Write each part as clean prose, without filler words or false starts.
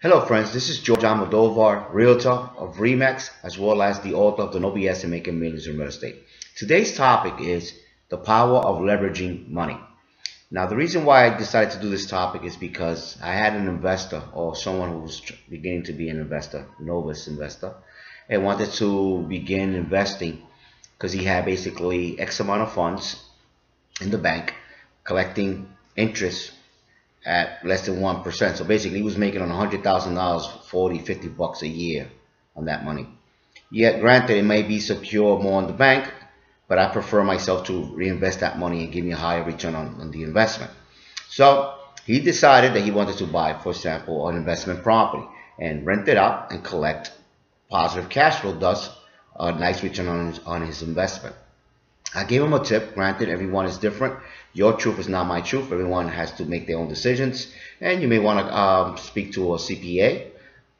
Hello friends, this is George Almodovar, Realtor of Remax, as well as the author of the Novice and Making Millions in Real Estate. Today's topic is the power of leveraging money. Now the reason why I decided to do this topic is because I had an investor or someone who was beginning to be an investor, novice investor, and wanted to begin investing because he had basically X amount of funds in the bank collecting interest at less than 1%. So basically he was making on $100,000 40, 50 bucks a year on that money. Yet granted, it may be secure more in the bank, but I prefer myself to reinvest that money and give me a higher return on the investment. So he decided that he wanted to buy, for example, an investment property and rent it out and collect positive cash flow, thus a nice return on his investment. I gave him a tip. Granted, everyone is different. Your truth is not my truth. Everyone has to make their own decisions, and you may want to speak to a CPA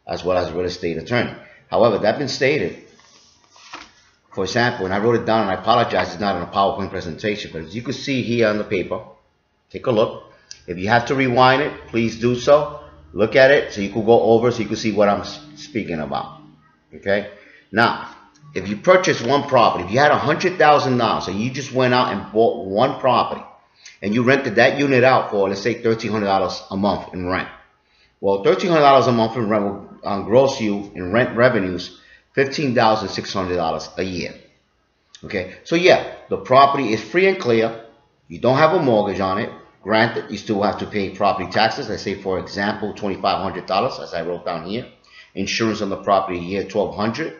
as well as a real estate attorney. However, that being stated, for example, and I wrote it down, and I apologize, it's not in a PowerPoint presentation, but as you can see here on the paper, take a look. If you have to rewind it, please do so. Look at it so you can go over so you can see what I'm speaking about. Okay? Now, if you purchase one property, if you had $100,000 and you just went out and bought one property and you rented that unit out for, let's say, $1,300 a month in rent. Well, $1,300 a month in rent will gross you in rent revenues $15,600 a year. Okay, so yeah, the property is free and clear. You don't have a mortgage on it. Granted, you still have to pay property taxes. Let's say, for example, $2,500, as I wrote down here. Insurance on the property here, $1,200.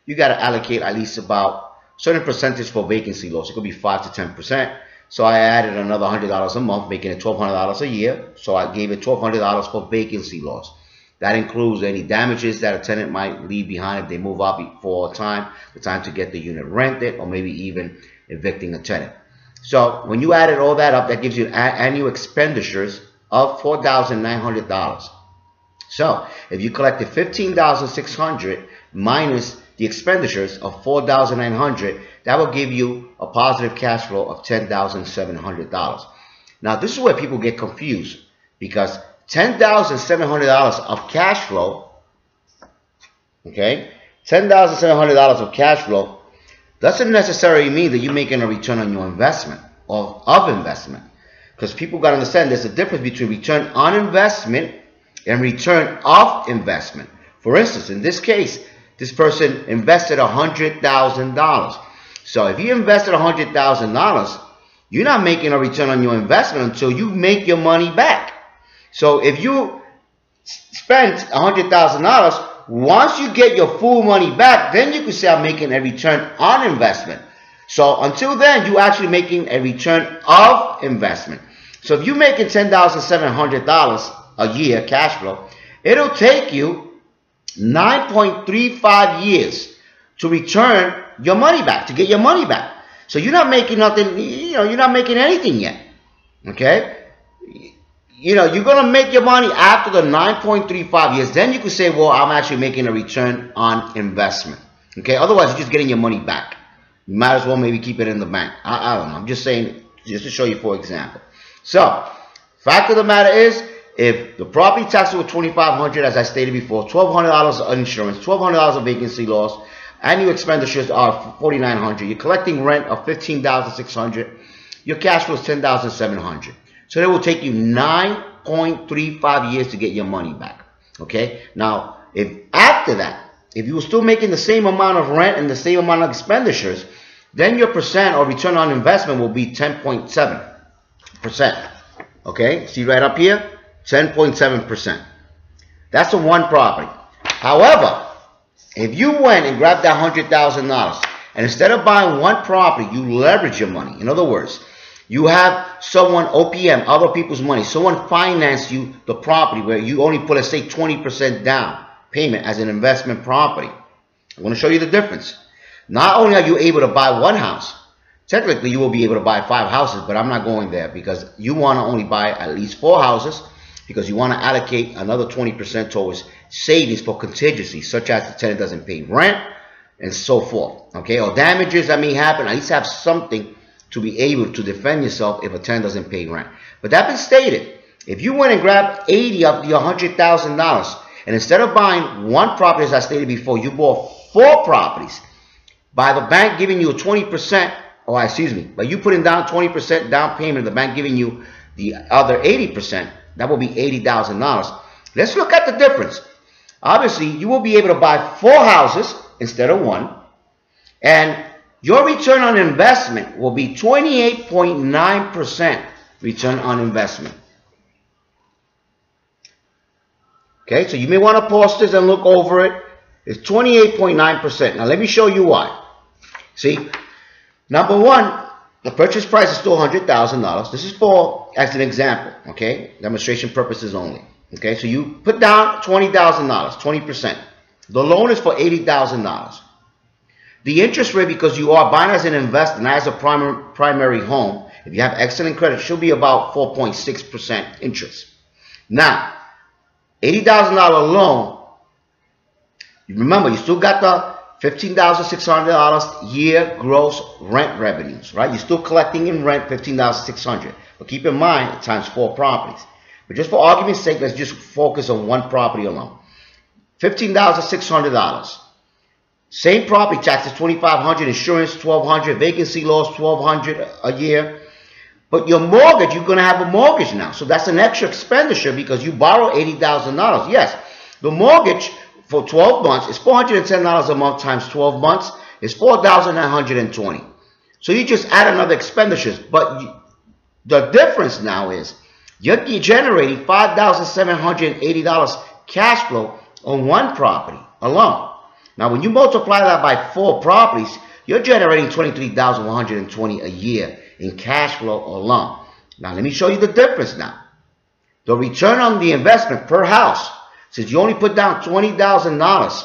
You got to allocate at least about a certain percentage for vacancy loss. It could be 5 to 10%. So I added another $100 a month, making it $1,200 a year. So I gave it $1,200 for vacancy loss. That includes any damages that a tenant might leave behind if they move out before the time to get the unit rented, or maybe even evicting a tenant. So when you added all that up, that gives you annual expenditures of $4,900. So if you collected $15,600 minus the expenditures of $4,900, that will give you a positive cash flow of $10,700. Now this is where people get confused, because $10,700 of cash flow, okay, $10,700 of cash flow doesn't necessarily mean that you're making a return on your investment or of investment, because people got to understand there's a difference between return on investment and return of investment. For instance, in this case, this person invested $100,000. So if you invested $100,000, you're not making a return on your investment until you make your money back. So if you spent $100,000, once you get your full money back, then you can say I'm making a return on investment. So until then, you're actually making a return of investment. So if you're making $10,700 a year cash flow, it'll take you 9.35 years to return your money back, to get your money back. So you're not making nothing, you're not making anything yet. Okay? You're going to make your money after the 9.35 years. Then you can say, well, I'm actually making a return on investment. Okay? Otherwise, you're just getting your money back. You might as well maybe keep it in the bank. I don't know. I'm just saying, just to show you for example. So, fact of the matter is, if the property taxes were $2,500, as I stated before, $1,200 of insurance, $1,200 of vacancy loss, annual expenditures are $4,900. You're collecting rent of $15,600. Your cash flow is $10,700. So it will take you 9.35 years to get your money back. Okay. Now, if after that, if you were still making the same amount of rent and the same amount of expenditures, then your percent or return on investment will be 10.7%. Okay. See right up here. 10.7%. That's on one property. However, if you went and grabbed that $100,000 and instead of buying one property, you leverage your money. In other words, you have someone, OPM, other people's money, someone finance you the property where you only put, let's say, 20% down payment as an investment property. I want to show you the difference. Not only are you able to buy one house, technically you will be able to buy 5 houses, but I'm not going there because you want to only buy at least 4 houses, because you want to allocate another 20% towards savings for contingency, such as the tenant doesn't pay rent and so forth, okay, or damages that may happen. At least have something to be able to defend yourself if a tenant doesn't pay rent. But that being stated, if you went and grabbed 80 of your $100,000 and instead of buying one property, as I stated before, you bought 4 properties, by the bank giving you a 20%, or excuse me, by you putting down 20% down payment, the bank giving you the other 80%, that will be $80,000. Let's look at the difference. Obviously, you will be able to buy 4 houses instead of 1, and your return on investment will be 28.9% return on investment. Okay, so you may want to pause this and look over it. It's 28.9%. Now let me show you why. See, number one, the purchase price is still $100,000. This is for, as an example, okay, demonstration purposes only. Okay, so you put down $20,000, 20%. The loan is for $80,000. The interest rate, because you are buying as an investor, not as a primary home, if you have excellent credit, should be about 4.6% interest. Now, $80,000 loan, remember, you still got the $15,600 year gross rent revenues, right? You're still collecting in rent $15,600. But keep in mind, times 4 properties. But just for argument's sake, let's just focus on one property alone. $15,600. Same property taxes, $2,500, insurance, $1,200, vacancy loss, $1,200 a year. But your mortgage, you're going to have a mortgage now. So that's an extra expenditure because you borrow $80,000. Yes, the mortgage for 12 months is $410 a month times 12 months is $4,920. So you just add another expenditures. But the difference now is you're generating $5,780 cash flow on one property alone. Now, when you multiply that by 4 properties, you're generating $23,120 a year in cash flow alone. Now, let me show you the difference now. The return on the investment per house, since you only put down $20,000,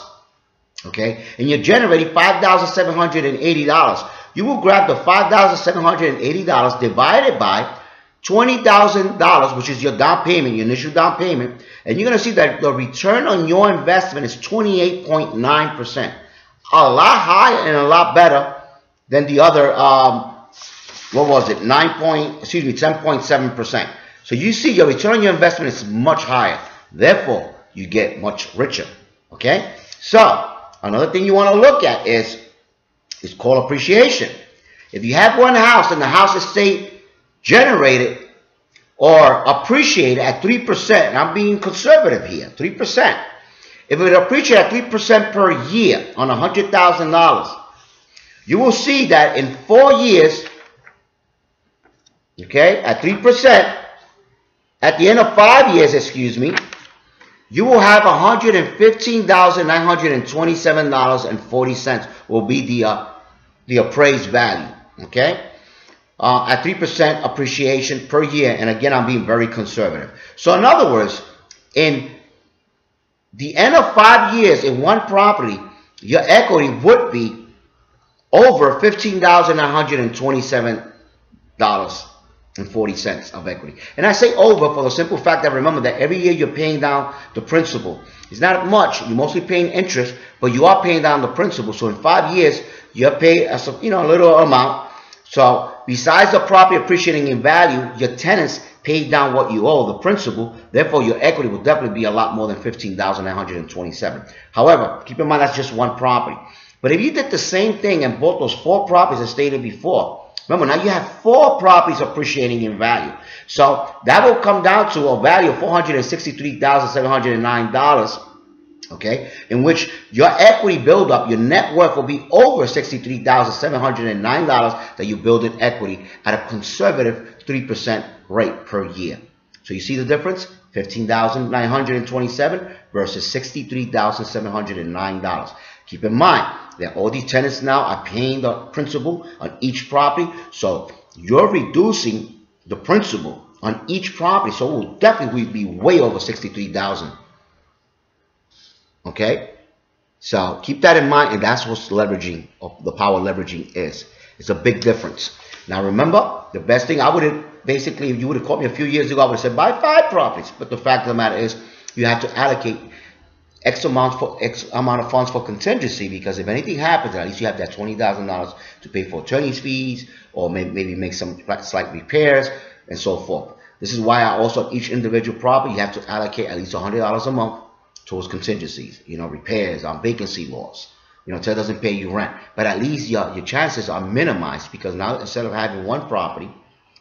okay, and you're generating $5,780, you will grab the $5,780 divided by $20,000, which is your down payment, your initial down payment, and you're going to see that the return on your investment is 28.9%. A lot higher and a lot better than the other, what was it, 10.7%. So you see your return on your investment is much higher. Therefore, you get much richer. Okay? So, another thing you want to look at is called appreciation. If you have one house and the house is, say, generated or appreciated at 3%, and I'm being conservative here, 3%. If it appreciates at 3% per year on $100,000, you will see that in 4 years, okay, at 3%, at the end of 5 years, excuse me, you will have $115,927.40 will be the appraised value, okay? At 3% appreciation per year, and again, I'm being very conservative. So in other words, in the end of 5 years in one property, your equity would be over $15,927.40 of equity. And I say over for the simple fact that remember that every year you're paying down the principal. It's not much. You're mostly paying interest, but you are paying down the principal. So in 5 years, you're paid a little amount. So besides the property appreciating in value, your tenants paid down what you owe, the principal. Therefore, your equity will definitely be a lot more than $15,927. However, keep in mind that's just one property. But if you did the same thing and bought those 4 properties as stated before, remember now you have 4 properties appreciating in value. So that will come down to a value of $463,709. Okay, in which your equity buildup, your net worth will be over $63,709 that you build in equity at a conservative 3% rate per year. So you see the difference? $15,927 versus $63,709. Keep in mind that all these tenants now are paying the principal on each property, so you're reducing the principal on each property, so it will definitely be way over $63,000. Okay, so keep that in mind, and that's what leveraging, or the power of leveraging is. It's a big difference. Now remember, the best thing I would have, basically, if you would have called me a few years ago, I would have said buy 5 properties. But the fact of the matter is, you have to allocate X amount of funds for contingency, because if anything happens, at least you have that $20,000 to pay for attorney's fees, or maybe make some slight repairs, and so forth. This is why I also, each individual property, you have to allocate at least $100 a month towards contingencies, repairs, vacancy loss, until it doesn't pay you rent. But at least your chances are minimized, because now instead of having one property,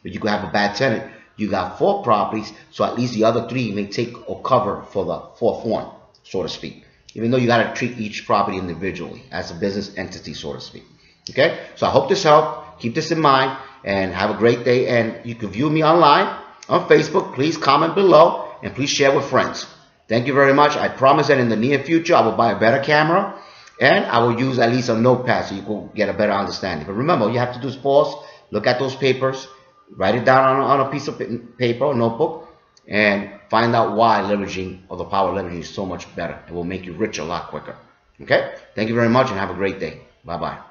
but you could have a bad tenant, you got 4 properties, so at least the other 3 may take or cover for the 4th one, so to speak. Even though you got to treat each property individually as a business entity, so to speak. Okay, so I hope this helped. Keep this in mind and have a great day. And you can view me online on Facebook. Please comment below and please share with friends. Thank you very much. I promise that in the near future I will buy a better camera and I will use at least a notepad so you can get a better understanding. But remember, all you have to do is pause, look at those papers, write it down on a piece of paper or notebook, and find out why leveraging, or the power of leveraging, is so much better. It will make you rich a lot quicker. Okay? Thank you very much and have a great day. Bye-bye.